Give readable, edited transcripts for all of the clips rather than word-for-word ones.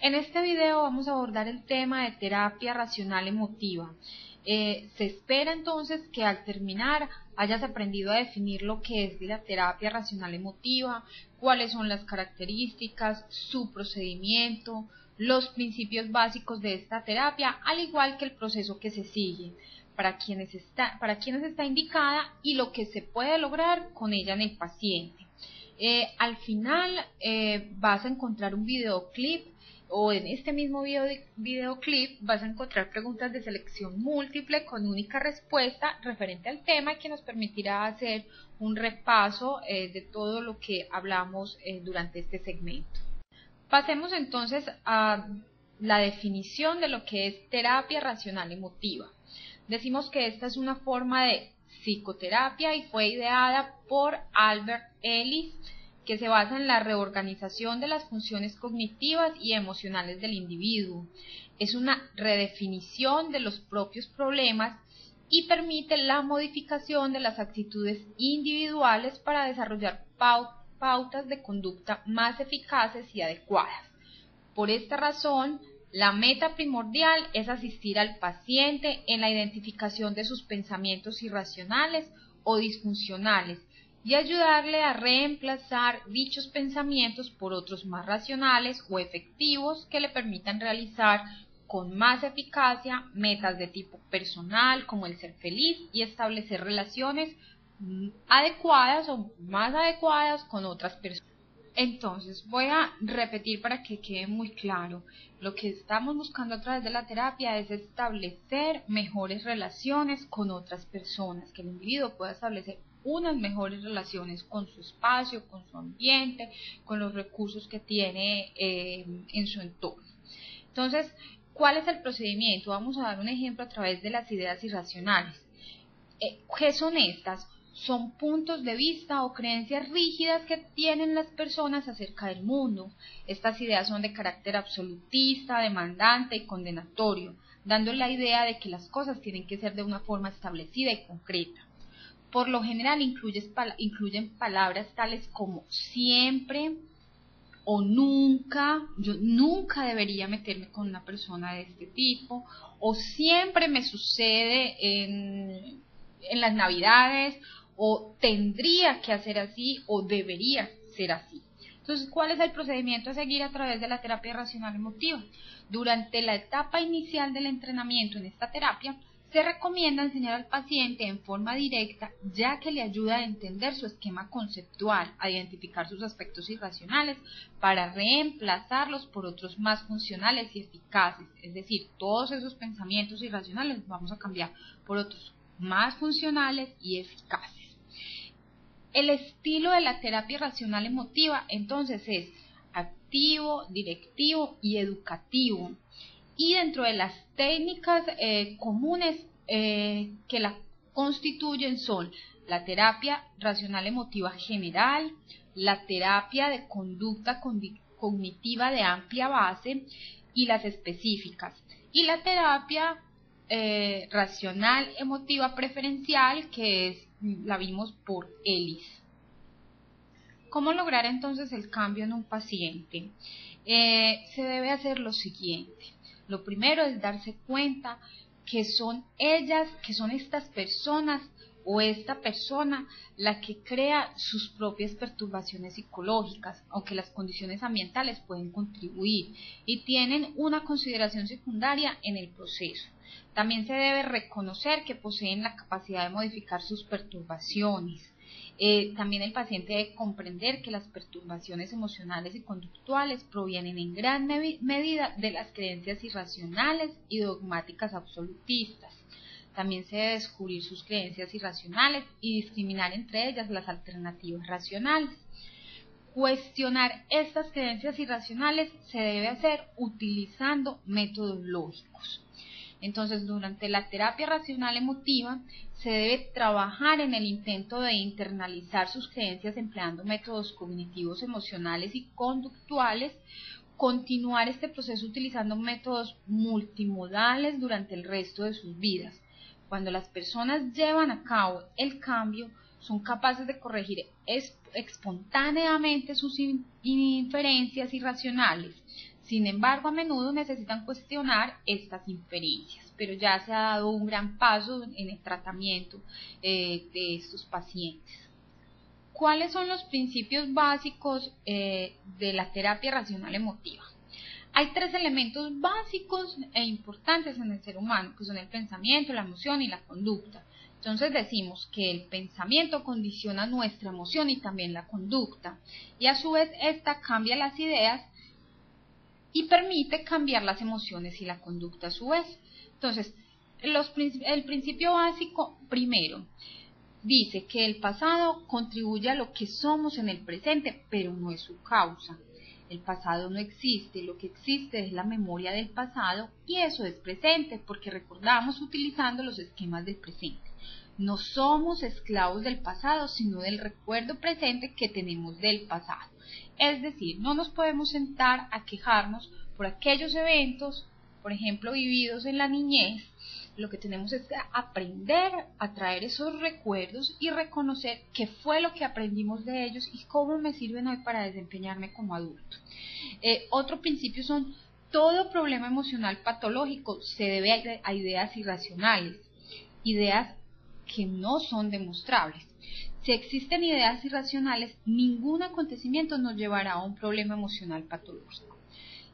En este video vamos a abordar el tema de terapia racional emotiva. Se espera entonces que al terminar hayas aprendido a definir lo que es la terapia racional emotiva, cuáles son las características, su procedimiento, los principios básicos de esta terapia, al igual que el proceso que se sigue, para quienes está indicada y lo que se puede lograr con ella en el paciente. Al final vas a encontrar un videoclip, o en este mismo videoclip vas a encontrar preguntas de selección múltiple con única respuesta referente al tema, que nos permitirá hacer un repaso de todo lo que hablamos durante este segmento. Pasemos entonces a la definición de lo que es terapia racional emotiva. Decimos que esta es una forma de psicoterapia y fue ideada por Albert Ellis, que se basa en la reorganización de las funciones cognitivas y emocionales del individuo. Es una redefinición de los propios problemas y permite la modificación de las actitudes individuales para desarrollar pautas de conducta más eficaces y adecuadas. Por esta razón, la meta primordial es asistir al paciente en la identificación de sus pensamientos irracionales o disfuncionales y ayudarle a reemplazar dichos pensamientos por otros más racionales o efectivos que le permitan realizar con más eficacia metas de tipo personal, como el ser feliz, y establecer relaciones adecuadas o más adecuadas con otras personas. Entonces voy a repetir para que quede muy claro. Lo que estamos buscando a través de la terapia es establecer mejores relaciones con otras personas, que el individuo pueda establecer unas mejores relaciones con su espacio, con su ambiente, con los recursos que tiene en su entorno. Entonces, ¿cuál es el procedimiento? Vamos a dar un ejemplo a través de las ideas irracionales. ¿Qué son estas? Son puntos de vista o creencias rígidas que tienen las personas acerca del mundo. Estas ideas son de carácter absolutista, demandante y condenatorio, dando la idea de que las cosas tienen que ser de una forma establecida y concreta. Por lo general incluyen palabras tales como siempre o nunca, yo nunca debería meterme con una persona de este tipo, o siempre me sucede en las Navidades, o tendría que hacer así, o debería ser así. Entonces, ¿cuál es el procedimiento a seguir a través de la terapia racional emotiva? Durante la etapa inicial del entrenamiento en esta terapia, se recomienda enseñar al paciente en forma directa, ya que le ayuda a entender su esquema conceptual, a identificar sus aspectos irracionales para reemplazarlos por otros más funcionales y eficaces. Es decir, todos esos pensamientos irracionales los vamos a cambiar por otros más funcionales y eficaces. El estilo de la terapia racional emotiva entonces es activo, directivo y educativo. Y dentro de las técnicas comunes que la constituyen son la terapia racional emotiva general, la terapia de conducta cognitiva de amplia base y las específicas, y la terapia racional emotiva preferencial, que la vimos por Ellis. ¿Cómo lograr entonces el cambio en un paciente? Se debe hacer lo siguiente. Lo primero es darse cuenta que son estas personas o esta persona la que crea sus propias perturbaciones psicológicas, aunque las condiciones ambientales pueden contribuir y tienen una consideración secundaria en el proceso. También se debe reconocer que poseen la capacidad de modificar sus perturbaciones. También el paciente debe comprender que las perturbaciones emocionales y conductuales provienen en gran medida de las creencias irracionales y dogmáticas absolutistas. También se debe descubrir sus creencias irracionales y discriminar entre ellas las alternativas racionales. Cuestionar estas creencias irracionales se debe hacer utilizando métodos lógicos. Entonces, durante la terapia racional emotiva, se debe trabajar en el intento de internalizar sus creencias empleando métodos cognitivos, emocionales y conductuales, continuar este proceso utilizando métodos multimodales durante el resto de sus vidas. Cuando las personas llevan a cabo el cambio, son capaces de corregir espontáneamente sus inferencias irracionales, Sin embargo, a menudo necesitan cuestionar estas inferencias, pero ya se ha dado un gran paso en el tratamiento de estos pacientes. ¿Cuáles son los principios básicos de la terapia racional emotiva? Hay 3 elementos básicos e importantes en el ser humano, que son el pensamiento, la emoción y la conducta. Entonces decimos que el pensamiento condiciona nuestra emoción y también la conducta, y a su vez esta cambia las ideas y permite cambiar las emociones y la conducta a su vez. Entonces, el principio básico primero dice que el pasado contribuye a lo que somos en el presente, pero no es su causa. El pasado no existe, lo que existe es la memoria del pasado y eso es presente porque recordamos utilizando los esquemas del presente. No somos esclavos del pasado, sino del recuerdo presente que tenemos del pasado. Es decir, no nos podemos sentar a quejarnos por aquellos eventos, por ejemplo, vividos en la niñez. Lo que tenemos es que aprender a traer esos recuerdos y reconocer qué fue lo que aprendimos de ellos y cómo me sirven hoy para desempeñarme como adulto. Otro principio son: todo problema emocional patológico se debe a ideas irracionales, ideas que no son demostrables. Si existen ideas irracionales, ningún acontecimiento nos llevará a un problema emocional patológico.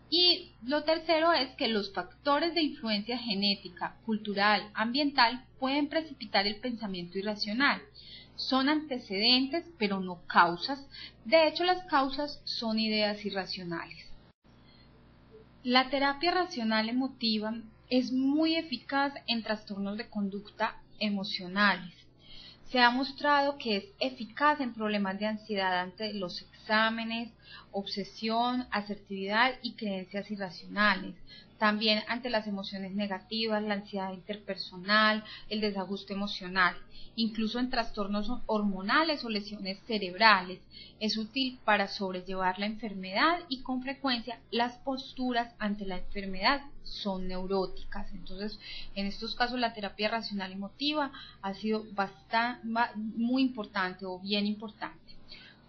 Y lo tercero es que los factores de influencia genética, cultural, ambiental pueden precipitar el pensamiento irracional. Son antecedentes, pero no causas. De hecho, las causas son ideas irracionales. La terapia racional emotiva es muy eficaz en trastornos de conducta emocionales. Se ha mostrado que es eficaz en problemas de ansiedad ante los exámenes, obsesión, asertividad y creencias irracionales. También ante las emociones negativas, la ansiedad interpersonal, el desajuste emocional. Incluso en trastornos hormonales o lesiones cerebrales. Es útil para sobrellevar la enfermedad y con frecuencia las posturas ante la enfermedad son neuróticas. Entonces, en estos casos la terapia racional emotiva ha sido muy importante o bien importante.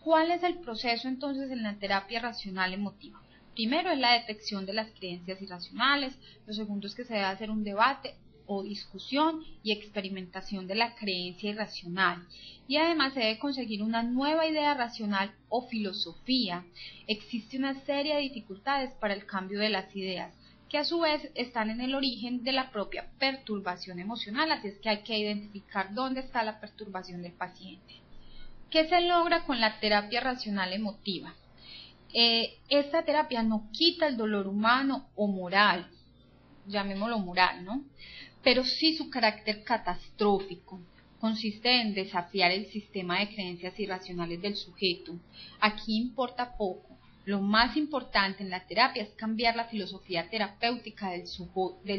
¿Cuál es el proceso entonces en la terapia racional emotiva? Primero es la detección de las creencias irracionales, lo segundo es que se debe hacer un debate o discusión y experimentación de la creencia irracional, y además se debe conseguir una nueva idea racional o filosofía. Existe una serie de dificultades para el cambio de las ideas, que a su vez están en el origen de la propia perturbación emocional, así es que hay que identificar dónde está la perturbación del paciente. ¿Qué se logra con la terapia racional emotiva? Esta terapia no quita el dolor humano o moral, llamémoslo moral, ¿no? Pero sí su carácter catastrófico. Consiste en desafiar el sistema de creencias irracionales del sujeto. Aquí importa poco. Lo más importante en la terapia es cambiar la filosofía terapéutica del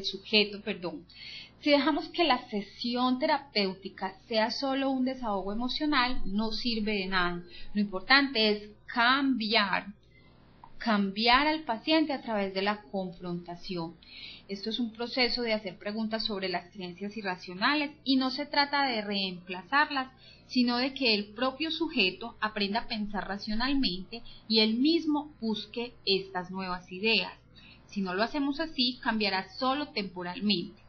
sujeto. Si dejamos que la sesión terapéutica sea solo un desahogo emocional, no sirve de nada. Lo importante es cambiar al paciente a través de la confrontación. Esto es un proceso de hacer preguntas sobre las creencias irracionales y no se trata de reemplazarlas, sino de que el propio sujeto aprenda a pensar racionalmente y él mismo busque estas nuevas ideas. Si no lo hacemos así, cambiará solo temporalmente.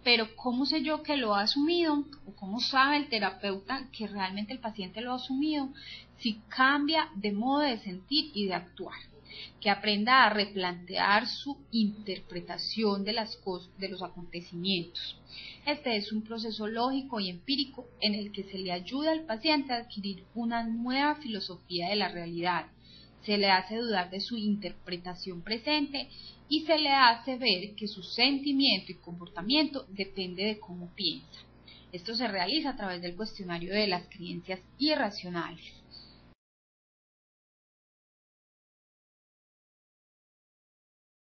Pero ¿cómo sé yo que lo ha asumido? ¿O cómo sabe el terapeuta que realmente el paciente lo ha asumido? Si cambia de modo de sentir y de actuar. Que aprenda a replantear su interpretación de los acontecimientos. Este es un proceso lógico y empírico en el que se le ayuda al paciente a adquirir una nueva filosofía de la realidad. Se le hace dudar de su interpretación presente y se le hace ver que su sentimiento y comportamiento depende de cómo piensa. Esto se realiza a través del cuestionario de las creencias irracionales.